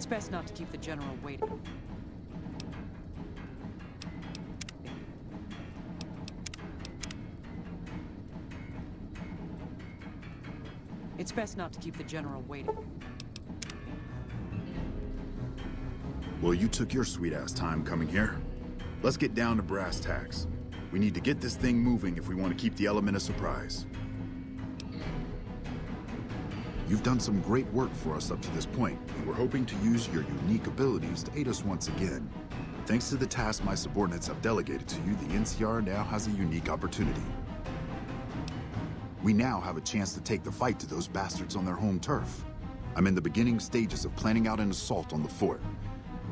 It's best not to keep the General waiting. It's best not to keep the General waiting. Well, you took your sweet-ass time coming here. Let's get down to brass tacks. We need to get this thing moving if we want to keep the element of surprise. You've done some great work for us up to this point, and we're hoping to use your unique abilities to aid us once again. Thanks to the task my subordinates have delegated to you, the NCR now has a unique opportunity. We now have a chance to take the fight to those bastards on their home turf. I'm in the beginning stages of planning out an assault on the fort.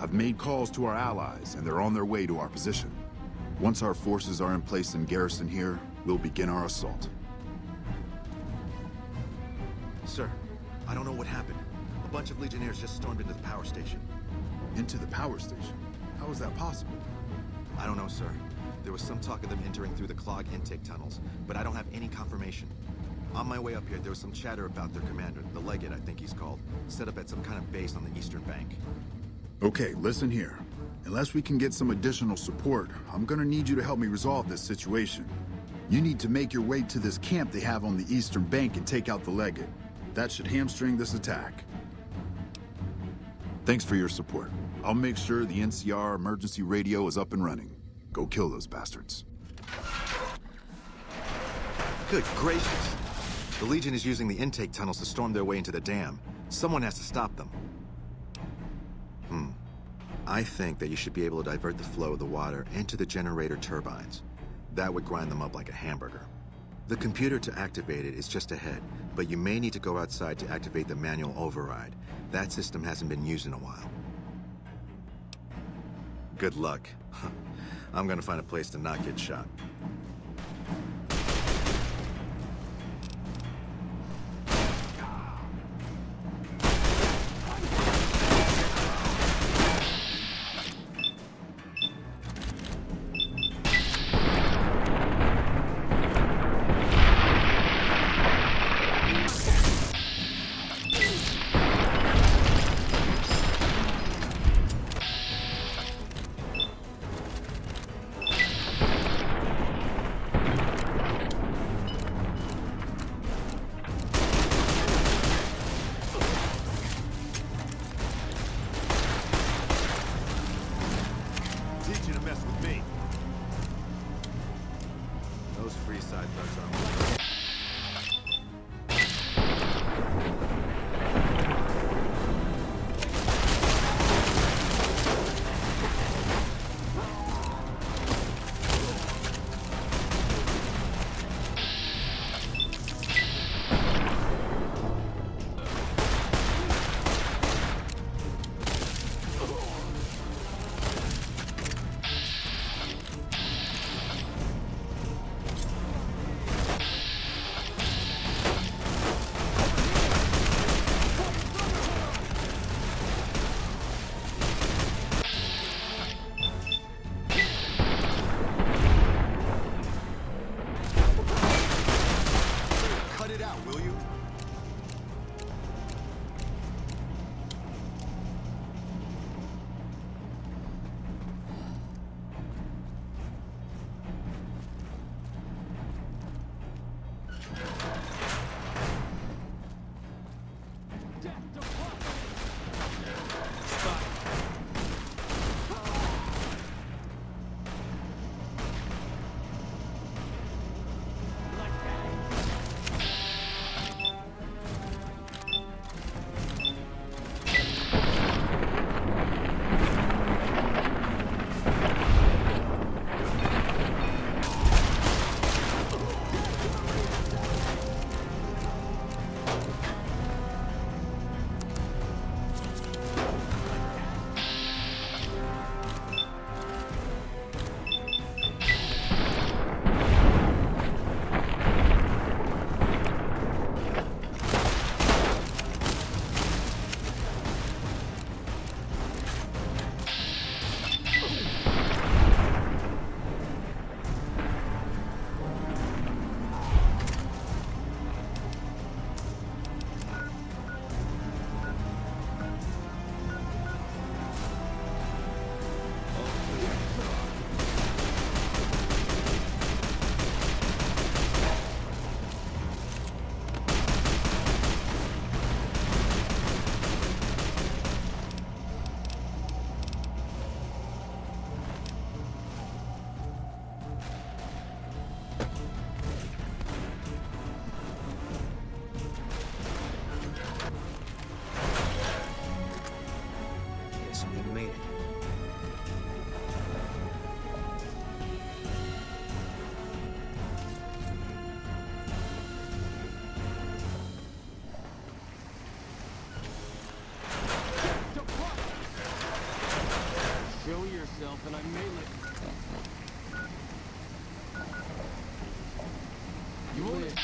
I've made calls to our allies, and they're on their way to our position. Once our forces are in place in garrison here, we'll begin our assault. Sir, I don't know what happened. A bunch of Legionnaires just stormed into the power station. Into the power station? How is that possible? I don't know, sir. There was some talk of them entering through the clog intake tunnels, but I don't have any confirmation. On my way up here, there was some chatter about their commander, the Legate, I think he's called, set up at some kind of base on the eastern bank. Okay, listen here. Unless we can get some additional support, I'm gonna need you to help me resolve this situation. You need to make your way to this camp they have on the eastern bank and take out the Legate. That should hamstring this attack. Thanks for your support. I'll make sure the NCR emergency radio is up and running. Go kill those bastards. Good gracious! The Legion is using the intake tunnels to storm their way into the dam. Someone has to stop them. I think that you should be able to divert the flow of the water into the generator turbines. That would grind them up like a hamburger. The computer to activate it is just ahead, but you may need to go outside to activate the manual override. That system hasn't been used in a while. Good luck. I'm gonna find a place to not get shot. Show yourself and I may let... You live.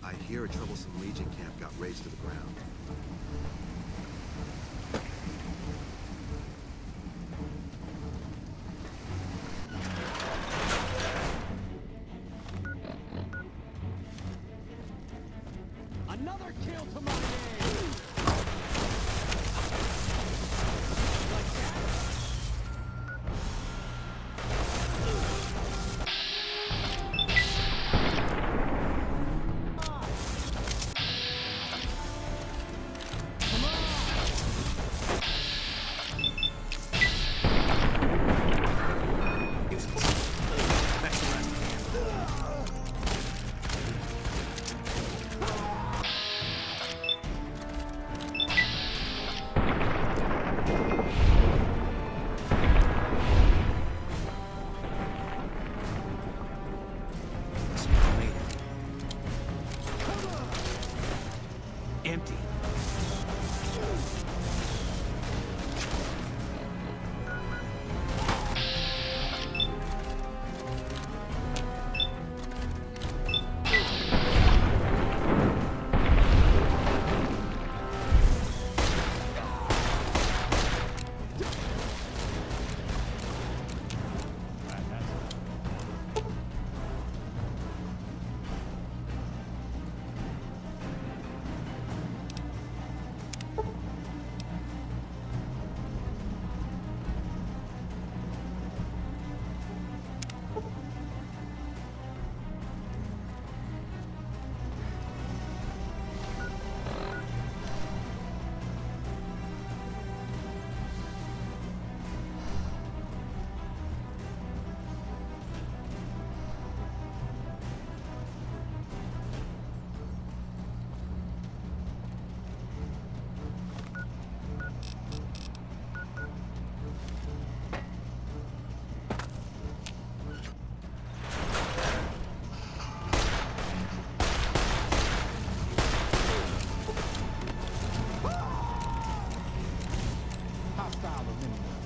I hear a troublesome Legion camp got razed to the ground. Another kill to my name! Like that? style of Remirez.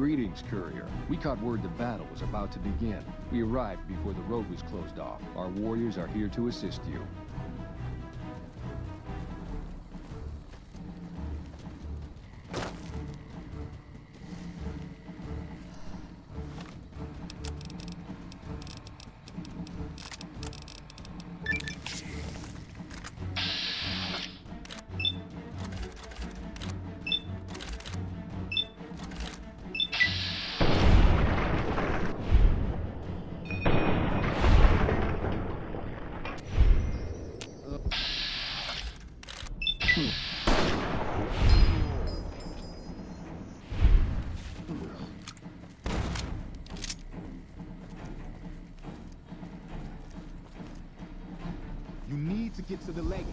Greetings, courier. We caught word the battle was about to begin. We arrived before the road was closed off. Our warriors are here to assist you. You need to get to the legate.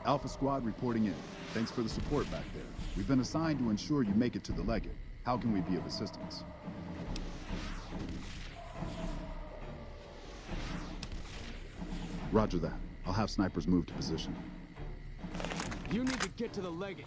Alpha Squad reporting in. Thanks for the support back there. We've been assigned to ensure you make it to the legate. How can we be of assistance? Roger that. I'll have snipers move to position. You need to get to the legate.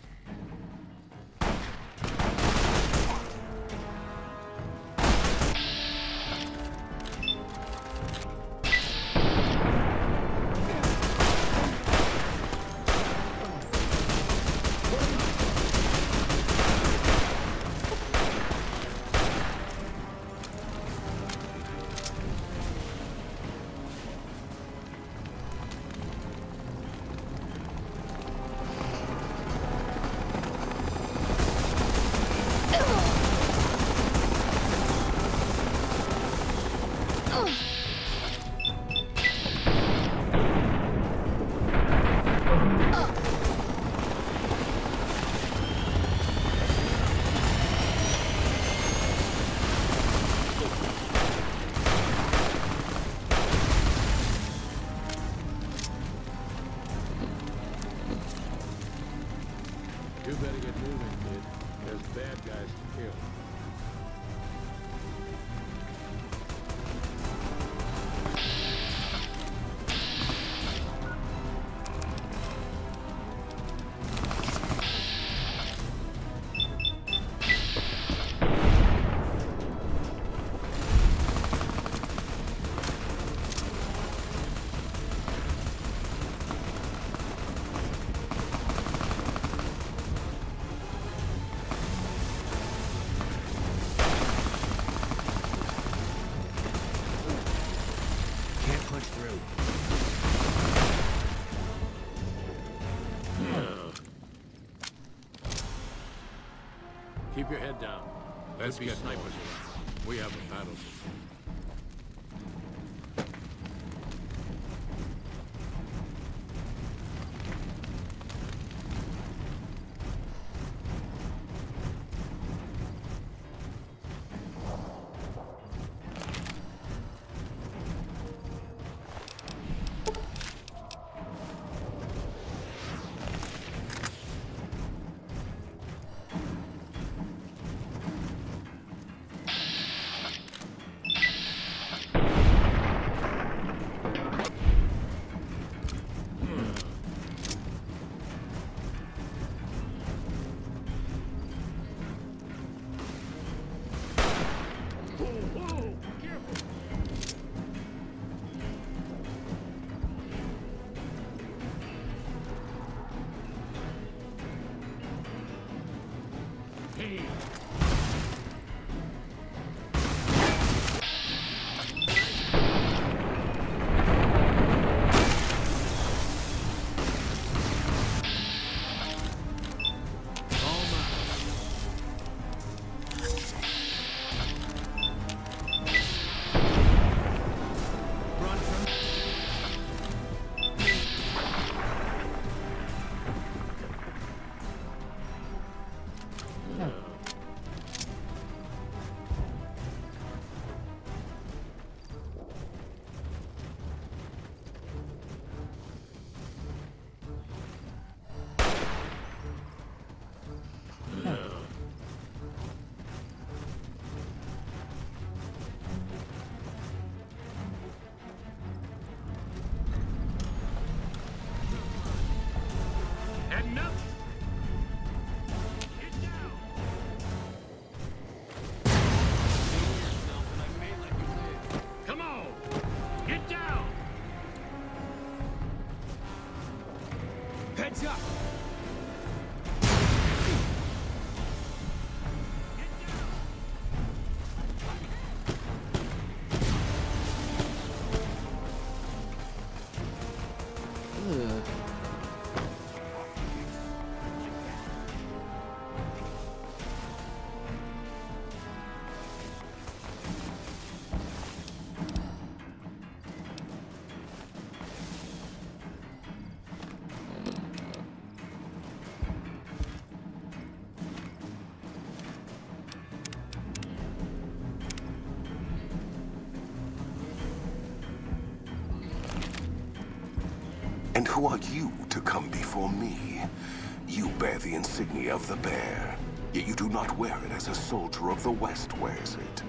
through. Keep your head down. Let's get snipers around. We have a battle. Heads up! And who are you to come before me? You bear the insignia of the bear, yet you do not wear it as a soldier of the West wears it.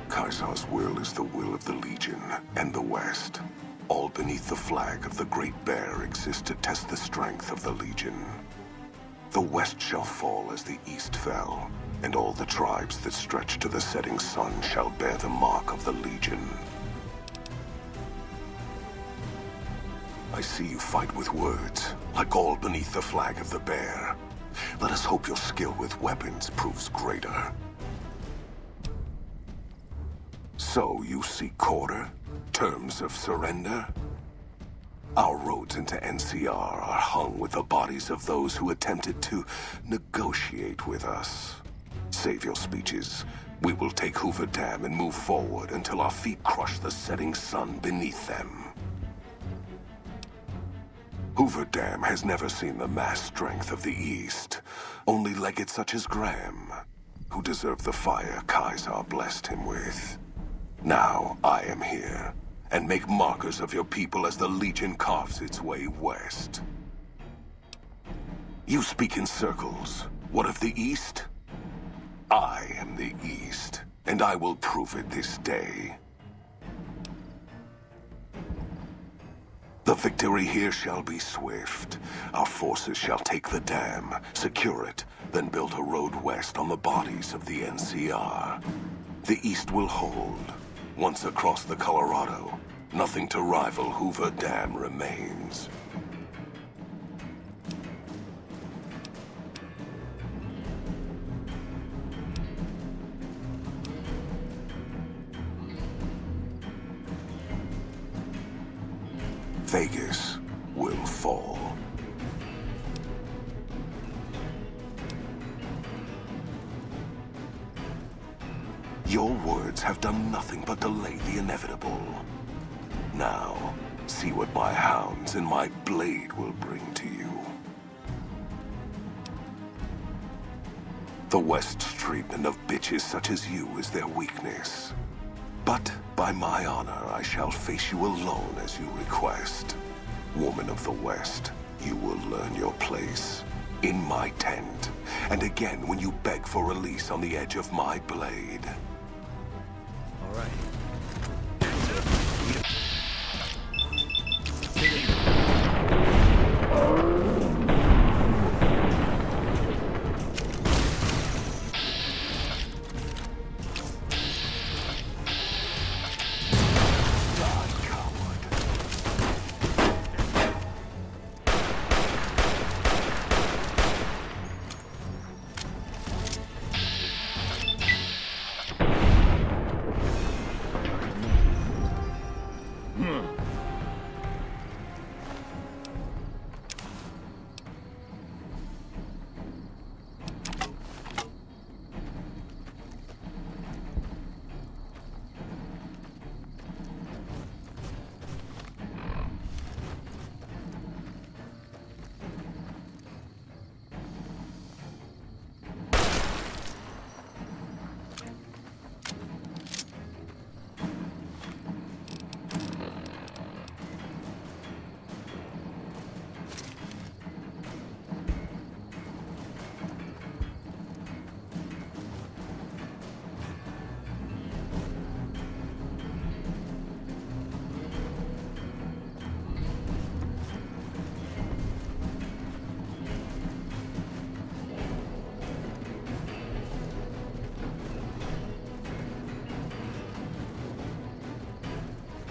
Kaiser's will is the will of the Legion and the West. All beneath the flag of the Great Bear exist to test the strength of the Legion. The West shall fall as the East fell, and all the tribes that stretch to the setting sun shall bear the mark of the Legion. I see you fight with words, like all beneath the flag of the bear. Let us hope your skill with weapons proves greater. So you seek quarter? Terms of surrender? Our roads into NCR are hung with the bodies of those who attempted to negotiate with us. Save your speeches. We will take Hoover Dam and move forward until our feet crush the setting sun beneath them. Hoover Dam has never seen the mass strength of the East. Only legates such as Graham, who deserve the fire Kaiser blessed him with. Now I am here, and make markers of your people as the Legion carves its way west. You speak in circles. What of the East? I am the East, and I will prove it this day. The victory here shall be swift. Our forces shall take the dam, secure it, then build a road west on the bodies of the NCR. The East will hold. Once across the Colorado, nothing to rival Hoover Dam remains. Vegas will fall. Your words have done nothing but delay the inevitable. Now, see what my hounds and my blade will bring to you. The West's treatment of bitches such as you is their weakness. But by my honor, I shall face you alone as you request. Woman of the West, you will learn your place in my tent, and again when you beg for release on the edge of my blade. All right.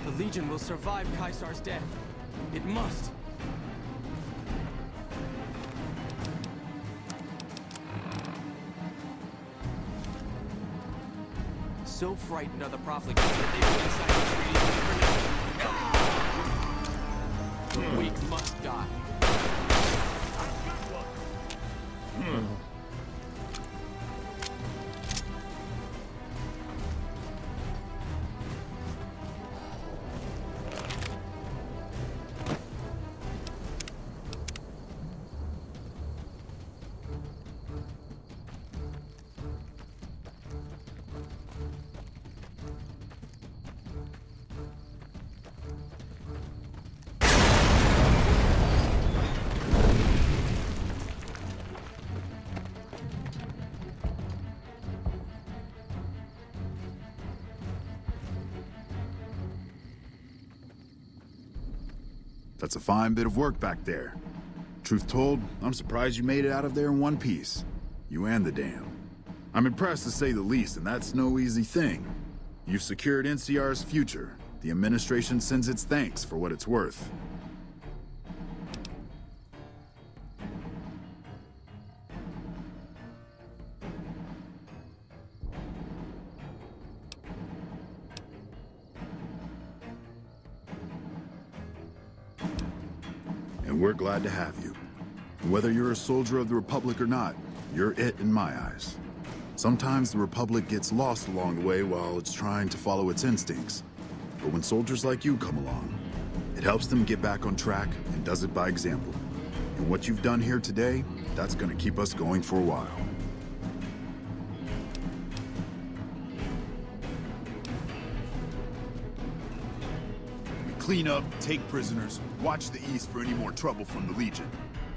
The Legion will survive Caesar's death. It must. So frightened are the profligates that they will incite the treaties. The weak must die. That's a fine bit of work back there. Truth told, I'm surprised you made it out of there in one piece. You and the dam. I'm impressed to say the least, and that's no easy thing. You've secured NCR's future. The administration sends its thanks for what it's worth. And we're glad to have you. Whether you're a soldier of the Republic or not, you're it in my eyes. Sometimes the Republic gets lost along the way while it's trying to follow its instincts. But when soldiers like you come along, it helps them get back on track and does it by example. And what you've done here today, that's gonna keep us going for a while. Clean up, take prisoners, watch the east for any more trouble from the Legion.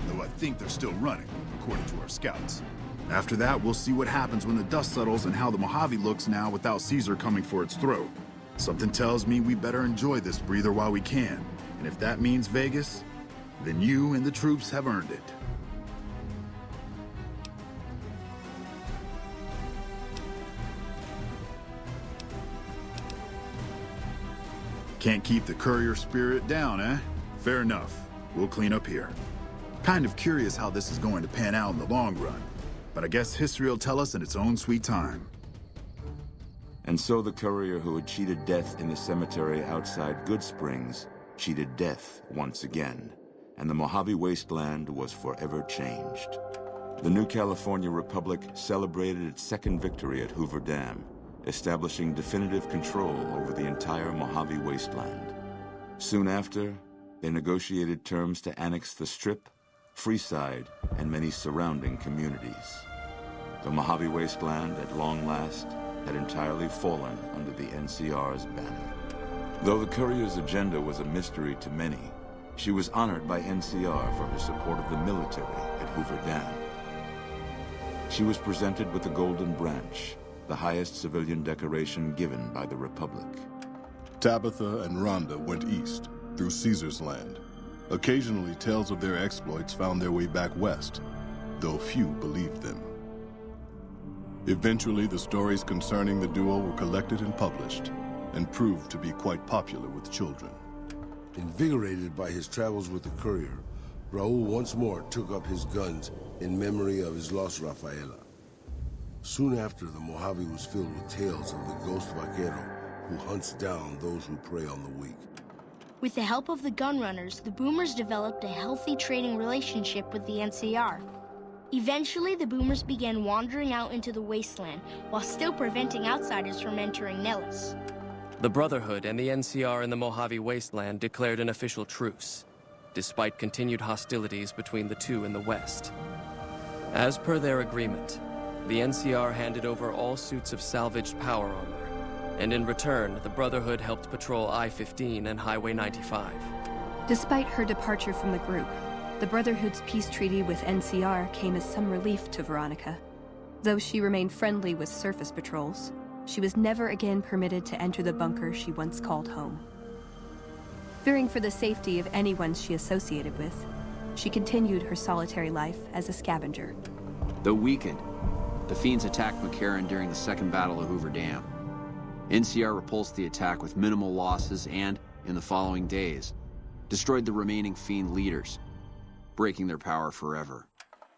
Though I think they're still running, according to our scouts. After that, we'll see what happens when the dust settles and how the Mojave looks now without Caesar coming for its throat. Something tells me we better enjoy this breather while we can. And if that means Vegas, then you and the troops have earned it. Can't keep the courier spirit down, eh? Fair enough. We'll clean up here. Kind of curious how this is going to pan out in the long run, but I guess history will tell us in its own sweet time. And so the courier who had cheated death in the cemetery outside Good Springs cheated death once again, and the Mojave Wasteland was forever changed. The new California Republic celebrated its second victory at Hoover Dam, establishing definitive control over the entire Mojave Wasteland. Soon after, they negotiated terms to annex the Strip, Freeside, and many surrounding communities. The Mojave Wasteland, at long last, had entirely fallen under the NCR's banner. Though the courier's agenda was a mystery to many, she was honored by NCR for her support of the military at Hoover Dam. She was presented with the Golden Branch, the highest civilian decoration given by the Republic. Tabitha and Rhonda went east, through Caesar's land. Occasionally, tales of their exploits found their way back west, though few believed them. Eventually, the stories concerning the duo were collected and published, and proved to be quite popular with children. Invigorated by his travels with the courier, Raul once more took up his guns in memory of his lost Rafaela. Soon after, the Mojave was filled with tales of the ghost vaquero who hunts down those who prey on the weak. With the help of the gunrunners, the Boomers developed a healthy trading relationship with the NCR. Eventually, the Boomers began wandering out into the wasteland while still preventing outsiders from entering Nellis. The Brotherhood and the NCR in the Mojave Wasteland declared an official truce, despite continued hostilities between the two in the west. As per their agreement, the NCR handed over all suits of salvaged power armor, and in return, the Brotherhood helped patrol I-15 and Highway 95. Despite her departure from the group, the Brotherhood's peace treaty with NCR came as some relief to Veronica. Though she remained friendly with surface patrols, she was never again permitted to enter the bunker she once called home. Fearing for the safety of anyone she associated with, she continued her solitary life as a scavenger. Though weakened, the Fiends attacked McCarran during the Second Battle of Hoover Dam. NCR repulsed the attack with minimal losses and, in the following days, destroyed the remaining Fiend leaders, breaking their power forever.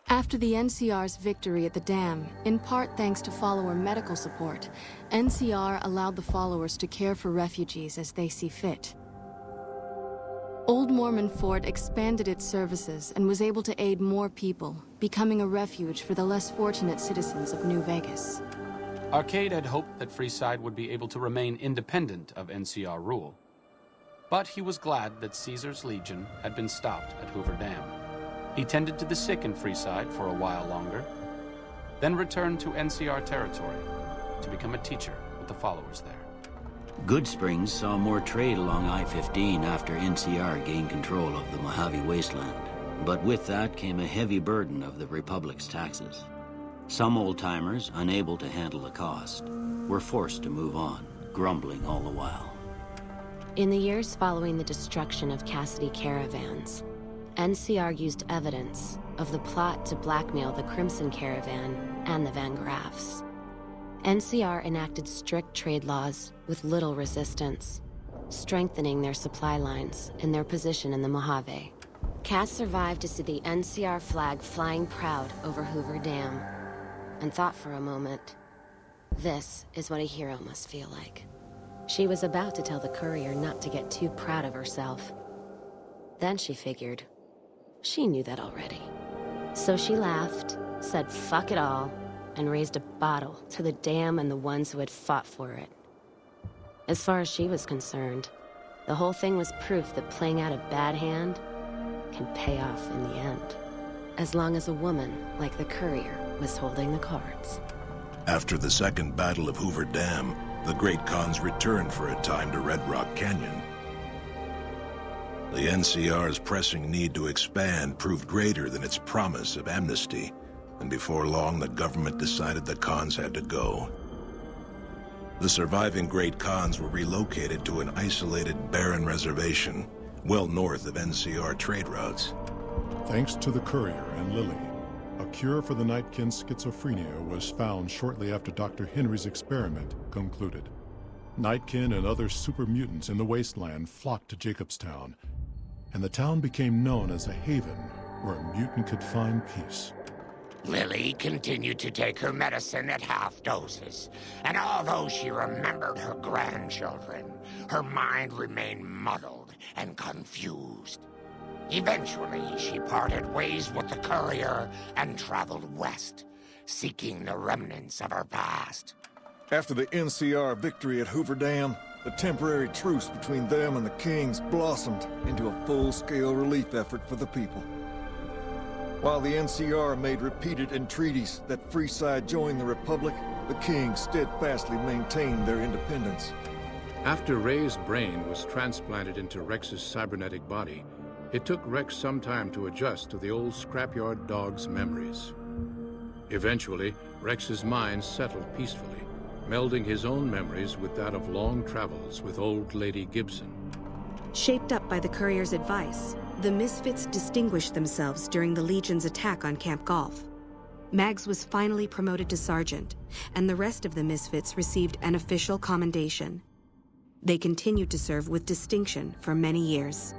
After the NCR's victory at the dam, in part thanks to follower medical support, NCR allowed the followers to care for refugees as they see fit. Old Mormon Fort expanded its services and was able to aid more people, becoming a refuge for the less fortunate citizens of New Vegas. Arcade had hoped that Freeside would be able to remain independent of NCR rule. But he was glad that Caesar's Legion had been stopped at Hoover Dam. He tended to the sick in Freeside for a while longer, then returned to NCR territory to become a teacher with the followers there. Good Springs saw more trade along I-15 after NCR gained control of the Mojave Wasteland. But with that came a heavy burden of the Republic's taxes. Some old-timers, unable to handle the cost, were forced to move on, grumbling all the while. In the years following the destruction of Cassidy caravans, NCR used evidence of the plot to blackmail the Crimson Caravan and the Van Graffs. NCR enacted strict trade laws with little resistance, strengthening their supply lines and their position in the Mojave. Cass survived to see the NCR flag flying proud over Hoover Dam, and thought for a moment, this is what a hero must feel like. She was about to tell the courier not to get too proud of herself. Then she figured, she knew that already. So she laughed, said fuck it all, and raised a bottle to the dam and the ones who had fought for it. As far as she was concerned, the whole thing was proof that playing out a bad hand can pay off in the end, as long as a woman like the courier was holding the cards. After the Second Battle of Hoover Dam, the Great Khans returned for a time to Red Rock Canyon. The NCR's pressing need to expand proved greater than its promise of amnesty, and before long the government decided the Khans had to go. The surviving Great Khans were relocated to an isolated, barren reservation, well north of NCR trade routes. Thanks to the courier and Lily, a cure for the Nightkin's schizophrenia was found shortly after Dr. Henry's experiment concluded. Nightkin and other super mutants in the wasteland flocked to Jacobstown, and the town became known as a haven where a mutant could find peace. Lily continued to take her medicine at half doses, and although she remembered her grandchildren, her mind remained muddled and confused. Eventually, she parted ways with the courier and traveled west, seeking the remnants of her past. After the NCR victory at Hoover Dam, the temporary truce between them and the Kings blossomed into a full-scale relief effort for the people. While the NCR made repeated entreaties that Freeside join the Republic, the Kings steadfastly maintained their independence. After Ray's brain was transplanted into Rex's cybernetic body, it took Rex some time to adjust to the old scrapyard dog's memories. Eventually, Rex's mind settled peacefully, melding his own memories with that of long travels with old Lady Gibson. Shaped up by the courier's advice, the Misfits distinguished themselves during the Legion's attack on Camp Golf. Mags was finally promoted to sergeant, and the rest of the Misfits received an official commendation. They continued to serve with distinction for many years.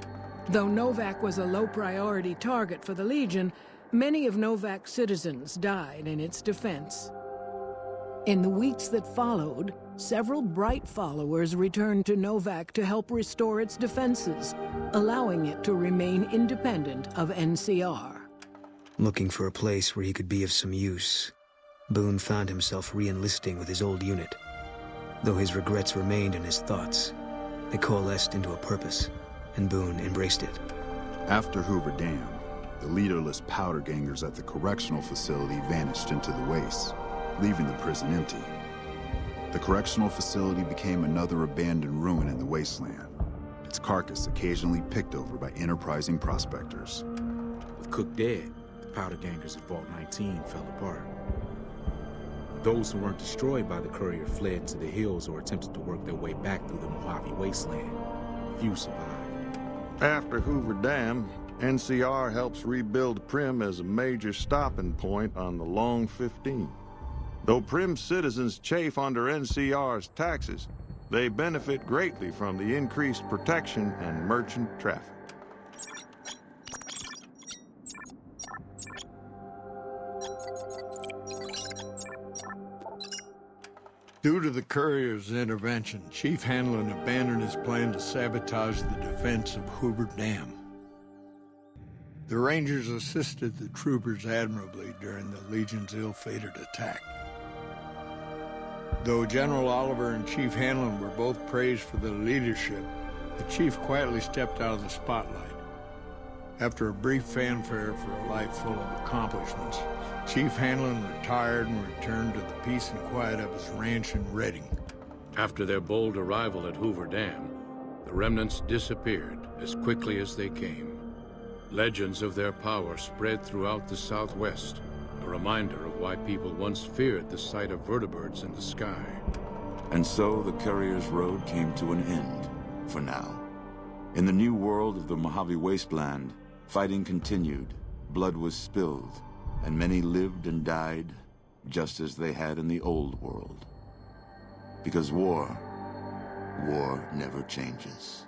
Though Novak was a low-priority target for the Legion, many of Novak's citizens died in its defense. In the weeks that followed, several bright followers returned to Novak to help restore its defenses, allowing it to remain independent of NCR. Looking for a place where he could be of some use, Boone found himself re-enlisting with his old unit. Though his regrets remained in his thoughts, they coalesced into a purpose, and Boone embraced it. After Hoover Dam, the leaderless powder gangers at the correctional facility vanished into the wastes, leaving the prison empty. The correctional facility became another abandoned ruin in the wasteland, its carcass occasionally picked over by enterprising prospectors. With Cook dead, the powder gangers at Vault 19 fell apart. Those who weren't destroyed by the courier fled into the hills or attempted to work their way back through the Mojave wasteland. Few survived. After Hoover Dam, NCR helps rebuild Prim as a major stopping point on the Long 15. Though Prim's citizens chafe under NCR's taxes, they benefit greatly from the increased protection and merchant traffic. Due to the courier's intervention, Chief Hanlon abandoned his plan to sabotage the defense of Hoover Dam. The Rangers assisted the troopers admirably during the Legion's ill-fated attack. Though General Oliver and Chief Hanlon were both praised for their leadership, the Chief quietly stepped out of the spotlight. After a brief fanfare for a life full of accomplishments, Chief Hanlon retired and returned to the peace and quiet of his ranch in Redding. After their bold arrival at Hoover Dam, the remnants disappeared as quickly as they came. Legends of their power spread throughout the Southwest, a reminder of why people once feared the sight of vertibirds in the sky. And so the Courier's Road came to an end, for now. In the new world of the Mojave Wasteland, fighting continued, blood was spilled, and many lived and died just as they had in the old world. Because war never changes.